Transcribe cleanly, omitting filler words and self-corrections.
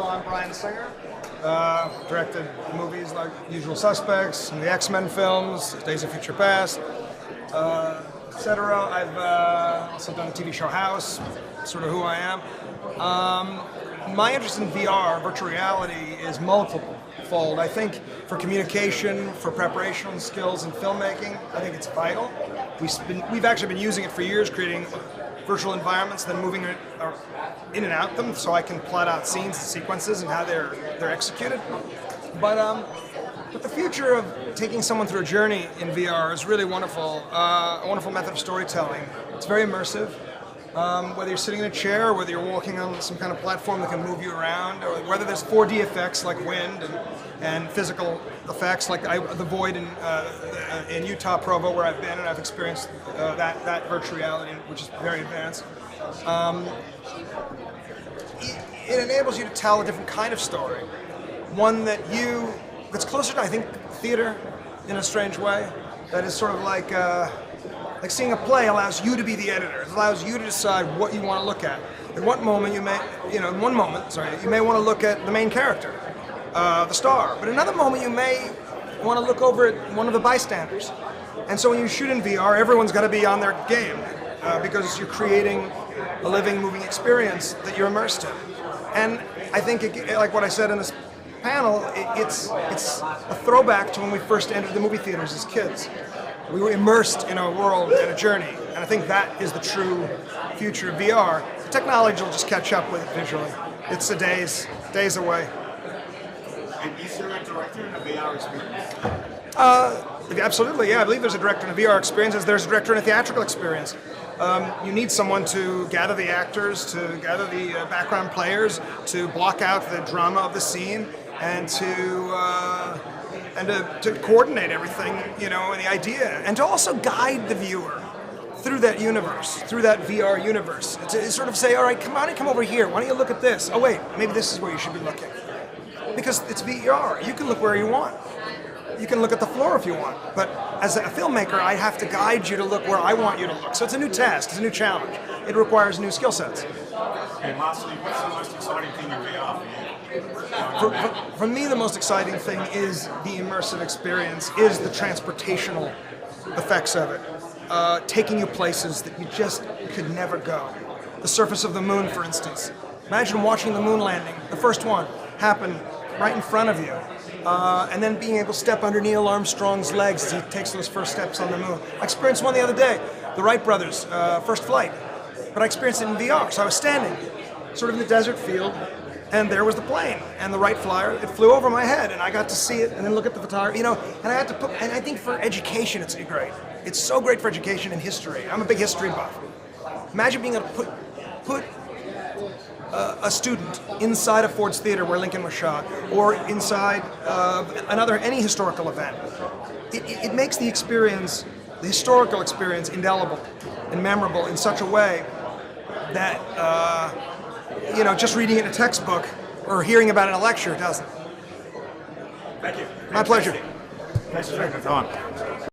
Hello, I'm Bryan Singer. Directed movies like Usual Suspects, and the X-Men films, Days of Future Past, etc. I've also done a TV show House, sort of who I am. My interest in VR, virtual reality, is multiple-fold. I think for communication, for preparation skills in filmmaking, I think it's vital. We've actually been using it for years, creating virtual environments, then moving it in and out them, so I can plot out scenes and sequences and how they're executed. But the future of taking someone through a journey in VR is really wonderful. A wonderful method of storytelling. It's very immersive. Whether you're sitting in a chair, or whether you're walking on some kind of platform that can move you around, or whether there's 4D effects like wind and physical effects like the Void in Utah, Provo, where I've been, and I've experienced that virtual reality, which is very advanced. It enables you to tell a different kind of story, one that's closer to, I think, theater in a strange way. That is sort of like seeing a play allows you to be the editor. It allows you to decide what you want to look at. In one moment you may want to look at the main character, the star. But in another moment you may want to look over at one of the bystanders. And so when you shoot in VR, everyone's got to be on their game because you're creating a living, moving experience that you're immersed in. And I think, like what I said in this panel, it's a throwback to when we first entered the movie theaters as kids. We were immersed in a world and a journey, and I think that is the true future of VR. The technology will just catch up with it visually. It's a days away. And is there a director in a VR experience? Absolutely, yeah. I believe there's a director in a VR experience as there's a director in a theatrical experience. You need someone to gather the actors, to gather the background players, to block out the drama of the scene, and to coordinate everything, and the idea, and to also guide the viewer through that universe, through that VR universe. To sort of say, all right, come over here. Why don't you look at this? Oh wait, maybe this is where you should be looking. Because it's VR. You can look where you want. You can look at the floor if you want. But as a filmmaker, I have to guide you to look where I want you to look. So it's a new task. It's a new challenge. It requires new skill sets. And lastly, what's the most exciting thing in VR for you? For me, the most exciting thing is the immersive experience, is the transportational effects of it. Taking you places that you just could never go. The surface of the moon, for instance. Imagine watching the moon landing, the first one, happen right in front of you. And then being able to step under Neil Armstrong's legs as he takes those first steps on the moon. I experienced one the other day, the Wright brothers' first flight. But I experienced it in VR, so I was standing sort of in the desert field, and there was the plane, and the Wright flyer, it flew over my head, and I got to see it, and then look at the photography, and I had to and I think for education it's great. It's so great for education and history. I'm a big history buff. Imagine being able to put a student inside of Ford's Theater where Lincoln was shot, or inside any historical event. It makes the experience, the historical experience, indelible and memorable in such a way that just reading it in a textbook or hearing about it in a lecture doesn't. Thank you. My pleasure. Thanks for taking the time.